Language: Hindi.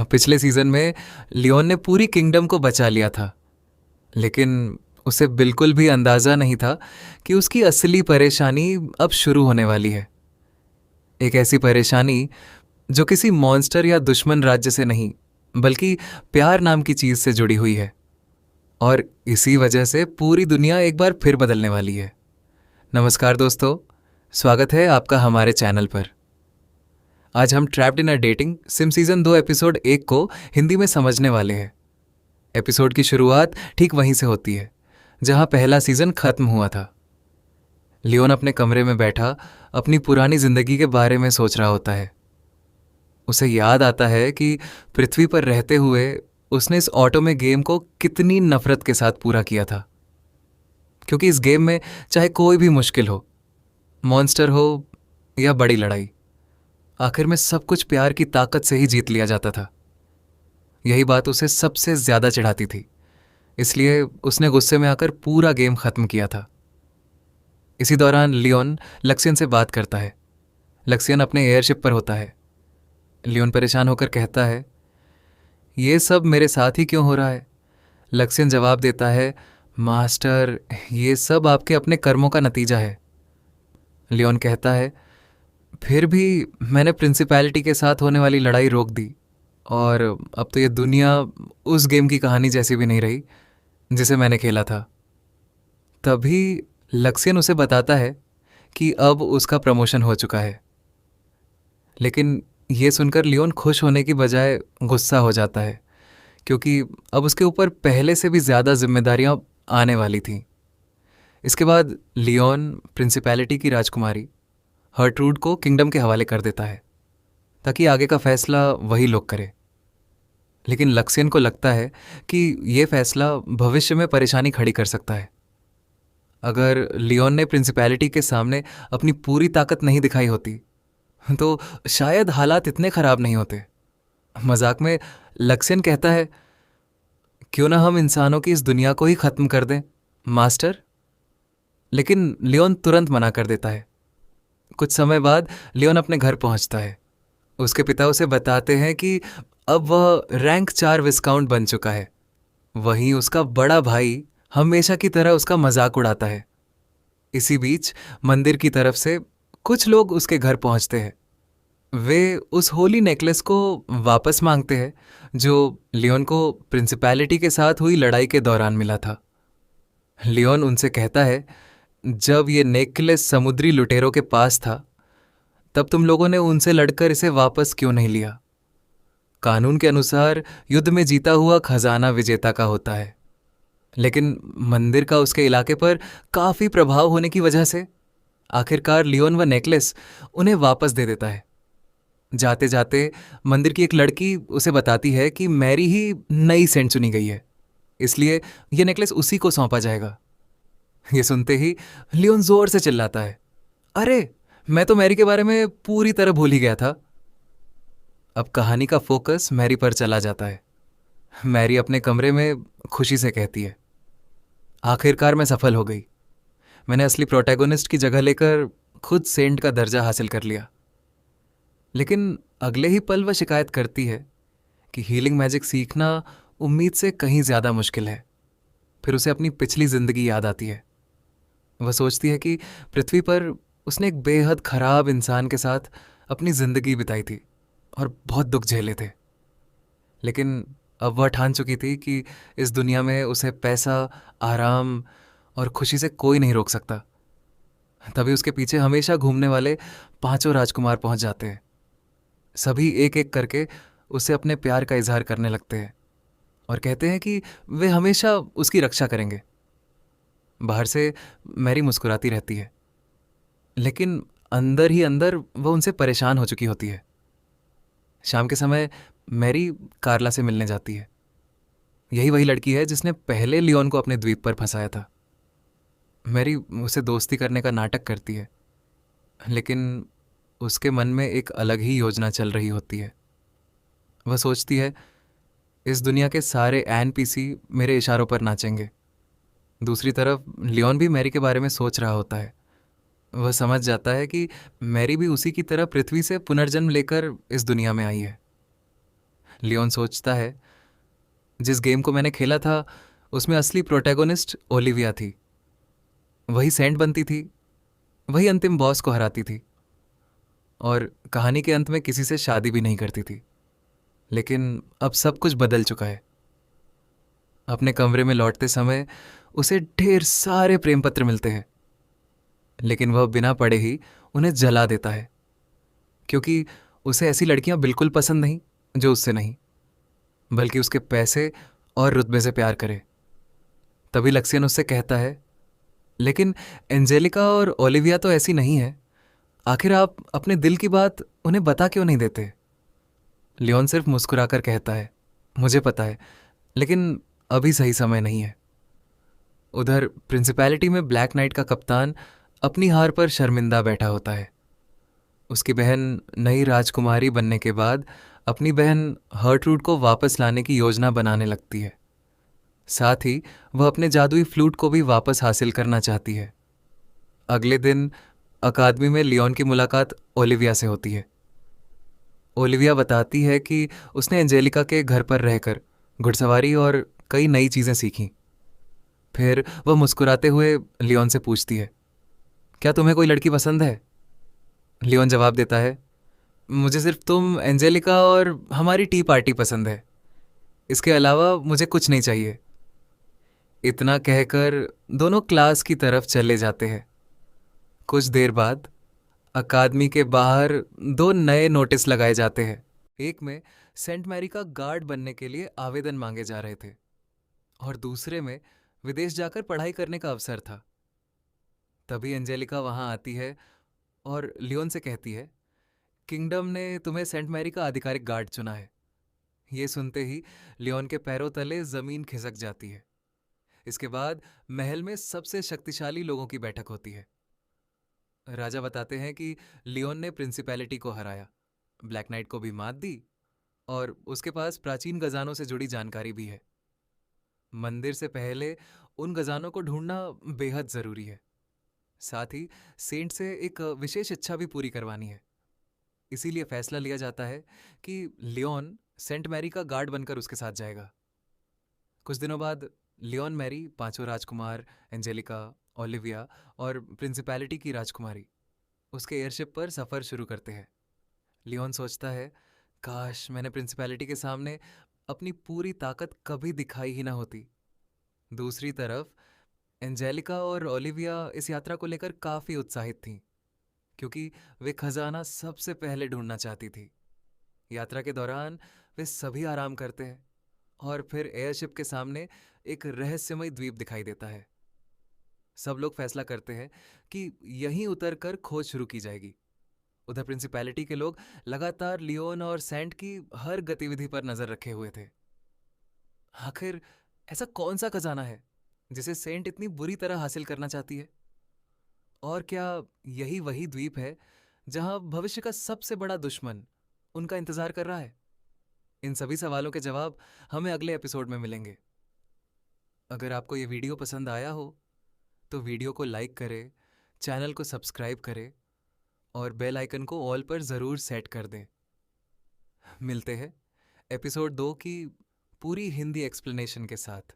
पिछले सीजन में लियोन ने पूरी किंगडम को बचा लिया था, लेकिन उसे बिल्कुल भी अंदाज़ा नहीं था कि उसकी असली परेशानी अब शुरू होने वाली है। एक ऐसी परेशानी जो किसी मॉन्स्टर या दुश्मन राज्य से नहीं, बल्कि प्यार नाम की चीज़ से जुड़ी हुई है। और इसी वजह से पूरी दुनिया एक बार फिर बदलने वाली है। नमस्कार दोस्तों, स्वागत है आपका हमारे चैनल पर। आज हम trapped in a dating SIM season 2 episode 1 को हिंदी में समझने वाले हैं। एपिसोड की शुरुआत ठीक वहीं से होती है जहां पहला सीजन खत्म हुआ था। लियोन अपने कमरे में बैठा अपनी पुरानी जिंदगी के बारे में सोच रहा होता है। उसे याद आता है कि पृथ्वी पर रहते हुए उसने इस ऑटो में गेम को कितनी नफरत के साथ पूरा किया था। क्योंकि इस गेम में चाहे कोई भी मुश्किल हो, मॉन्स्टर हो या बड़ी लड़ाई, आखिर में सब कुछ प्यार की ताकत से ही जीत लिया जाता था। यही बात उसे सबसे ज्यादा चिढ़ाती थी, इसलिए उसने गुस्से में आकर पूरा गेम खत्म किया था। इसी दौरान लियोन लक्सियन से बात करता है। लक्सियन अपने एयरशिप पर होता है। लियोन परेशान होकर कहता है, ये सब मेरे साथ ही क्यों हो रहा है? लक्सियन जवाब देता है, मास्टर, ये सब आपके अपने कर्मों का नतीजा है। लियोन कहता है, फिर भी मैंने प्रिंसिपैलिटी के साथ होने वाली लड़ाई रोक दी, और अब तो ये दुनिया उस गेम की कहानी जैसी भी नहीं रही जिसे मैंने खेला था। तभी लक्सियन उसे बताता है कि अब उसका प्रमोशन हो चुका है। लेकिन ये सुनकर लियोन खुश होने की बजाय गुस्सा हो जाता है, क्योंकि अब उसके ऊपर पहले से भी ज़्यादा जिम्मेदारियां आने वाली थीं। इसके बाद लियोन प्रिंसिपैलिटी की राजकुमारी हर्ट्रूड को किंगडम के हवाले कर देता है, ताकि आगे का फैसला वही लोग करें। लेकिन लक्सियन को लगता है कि ये फैसला भविष्य में परेशानी खड़ी कर सकता है। अगर लियोन ने प्रिंसिपैलिटी के सामने अपनी पूरी ताकत नहीं दिखाई होती तो शायद हालात इतने खराब नहीं होते। मजाक में लक्सियन कहता है, क्यों ना हम इंसानों की इस दुनिया को ही खत्म कर दें, मास्टर। लेकिन लियोन तुरंत मना कर देता है। कुछ समय बाद लियोन अपने घर पहुंचता है। उसके पिता उसे बताते हैं कि अब वह रैंक 4 विस्काउंट बन चुका है। वहीं उसका बड़ा भाई हमेशा की तरह उसका मजाक उड़ाता है। इसी बीच मंदिर की तरफ से कुछ लोग उसके घर पहुंचते हैं। वे उस होली नेकलेस को वापस मांगते हैं जो लियोन को प्रिंसिपैलिटी के साथ हुई लड़ाई के दौरान मिला था। लियोन उनसे कहता है, जब ये नेकलेस समुद्री लुटेरों के पास था, तब तुम लोगों ने उनसे लड़कर इसे वापस क्यों नहीं लिया? कानून के अनुसार युद्ध में जीता हुआ खजाना विजेता का होता है, लेकिन मंदिर का उसके इलाके पर काफी प्रभाव होने की वजह से आखिरकार लियोन व नेकलेस उन्हें वापस दे देता है। जाते जाते मंदिर की एक लड़की उसे बताती है कि मैरी ही नई सेंट चुनी गई है, इसलिए यह नेकलेस उसी को सौंपा जाएगा। ये सुनते ही लियोन जोर से चिल्लाता है, अरे, मैं तो मैरी के बारे में पूरी तरह भूल ही गया था। अब कहानी का फोकस मैरी पर चला जाता है। मैरी अपने कमरे में खुशी से कहती है, आखिरकार मैं सफल हो गई। मैंने असली प्रोटैगोनिस्ट की जगह लेकर खुद सेंट का दर्जा हासिल कर लिया। लेकिन अगले ही पल वह शिकायत करती है कि हीलिंग मैजिक सीखना उम्मीद से कहीं ज़्यादा मुश्किल है। फिर उसे अपनी पिछली जिंदगी याद आती है। वह सोचती है कि पृथ्वी पर उसने एक बेहद खराब इंसान के साथ अपनी जिंदगी बिताई थी और बहुत दुख झेले थे। लेकिन अब वह ठान चुकी थी कि इस दुनिया में उसे पैसा, आराम और खुशी से कोई नहीं रोक सकता। तभी उसके पीछे हमेशा घूमने वाले 5 राजकुमार पहुंच जाते हैं। सभी एक एक करके उससे अपने प्यार का इजहार करने लगते हैं और कहते हैं कि वे हमेशा उसकी रक्षा करेंगे। बाहर से मैरी मुस्कुराती रहती है, लेकिन अंदर ही अंदर वह उनसे परेशान हो चुकी होती है। शाम के समय मैरी कार्ला से मिलने जाती है। यही वही लड़की है जिसने पहले लियोन को अपने द्वीप पर फंसाया था। मैरी उसे दोस्ती करने का नाटक करती है, लेकिन उसके मन में एक अलग ही योजना चल रही होती है। वह सोचती है, इस दुनिया के सारे एनपीसी मेरे इशारों पर नाचेंगे। दूसरी तरफ लियोन भी मैरी के बारे में सोच रहा होता है। वह समझ जाता है कि मैरी भी उसी की तरह पृथ्वी से पुनर्जन्म लेकर इस दुनिया में आई है। लियोन सोचता है, जिस गेम को मैंने खेला था उसमें असली प्रोटैगोनिस्ट ओलिविया थी। वही सेंट बनती थी, वही अंतिम बॉस को हराती थी, और कहानी के अंत में किसी से शादी भी नहीं करती थी। लेकिन अब सब कुछ बदल चुका है। अपने कमरे में लौटते समय उसे ढेर सारे प्रेम पत्र मिलते हैं, लेकिन वह बिना पढ़े ही उन्हें जला देता है, क्योंकि उसे ऐसी लड़कियां बिल्कुल पसंद नहीं जो उससे नहीं, बल्कि उसके पैसे और रुतबे से प्यार करे। तभी लक्सियन उससे कहता है, लेकिन एंजेलिका और ओलिविया तो ऐसी नहीं है। आखिर आप अपने दिल की बात उन्हें बता क्यों नहीं देते? लियोन सिर्फ मुस्कुराकर कहता है, मुझे पता है, लेकिन अभी सही समय नहीं है। उधर प्रिंसिपैलिटी में ब्लैक नाइट का कप्तान अपनी हार पर शर्मिंदा बैठा होता है। उसकी बहन नई राजकुमारी बनने के बाद अपनी बहन हर्ट्रूड को वापस लाने की योजना बनाने लगती है। साथ ही वह अपने जादुई फ्लूट को भी वापस हासिल करना चाहती है। अगले दिन अकादमी में लियोन की मुलाकात ओलिविया से होती है। ओलिविया बताती है कि उसने एंजेलिका के घर पर रहकर घुड़सवारी और कई नई चीज़ें सीखीं। फिर वह मुस्कुराते हुए लियोन से पूछती है, क्या तुम्हें कोई लड़की पसंद है? लियोन जवाब देता है, मुझे सिर्फ तुम, एंजेलिका और हमारी टी पार्टी पसंद है। इसके अलावा मुझे कुछ नहीं चाहिए। इतना कहकर दोनों क्लास की तरफ चले जाते हैं। कुछ देर बाद अकादमी के बाहर दो नए नोटिस लगाए जाते हैं। एक में सेंट मैरी का गार्ड बनने के लिए आवेदन मांगे जा रहे थे, और दूसरे में विदेश जाकर पढ़ाई करने का अवसर था। तभी एंजेलिका वहां आती है और लियोन से कहती है, किंगडम ने तुम्हें सेंट मैरी का आधिकारिक गार्ड चुना है। ये सुनते ही लियोन के पैरों तले जमीन खिसक जाती है। इसके बाद महल में सबसे शक्तिशाली लोगों की बैठक होती है। राजा बताते हैं कि लियोन ने प्रिंसिपैलिटी को हराया, ब्लैक नाइट को भी मात दी, और उसके पास प्राचीन खजानों से जुड़ी जानकारी भी है। मंदिर से पहले उन खजानों को ढूंढना बेहद जरूरी है। साथ ही सेंट से एक विशेष इच्छा भी पूरी करवानी है। इसीलिए फैसला लिया जाता है कि लियोन सेंट मैरी का गार्ड बनकर उसके साथ जाएगा। कुछ दिनों बाद लियोन मैरी पांचों राजकुमार, एंजेलिका, ओलिविया और प्रिंसिपैलिटी की राजकुमारी उसके एयरशिप पर सफ़र शुरू करते हैं। लियोन सोचता है, काश मैंने प्रिंसिपैलिटी के सामने अपनी पूरी ताकत कभी दिखाई ही ना होती। दूसरी तरफ एंजेलिका और ओलिविया इस यात्रा को लेकर काफ़ी उत्साहित थीं, क्योंकि वे खजाना सबसे पहले ढूंढना चाहती थी। यात्रा के दौरान वे सभी आराम करते हैं, और फिर एयरशिप के सामने एक रहस्यमय द्वीप दिखाई देता है। सब लोग फैसला करते हैं कि यहीं उतरकर खोज शुरू की जाएगी। उधर प्रिंसिपैलिटी के लोग लगातार लियोन और सेंट की हर गतिविधि पर नजर रखे हुए थे। आखिर ऐसा कौन सा खजाना है जिसे सेंट इतनी बुरी तरह हासिल करना चाहती है? और क्या यही वही द्वीप है जहां भविष्य का सबसे बड़ा दुश्मन उनका इंतजार कर रहा है? इन सभी सवालों के जवाब हमें अगले एपिसोड में मिलेंगे। अगर आपको ये वीडियो पसंद आया हो तो वीडियो को लाइक करें, चैनल को सब्सक्राइब करें और बेल आइकन को ऑल पर ज़रूर सेट कर दें। मिलते हैं एपिसोड 2 की पूरी हिंदी एक्सप्लेनेशन के साथ।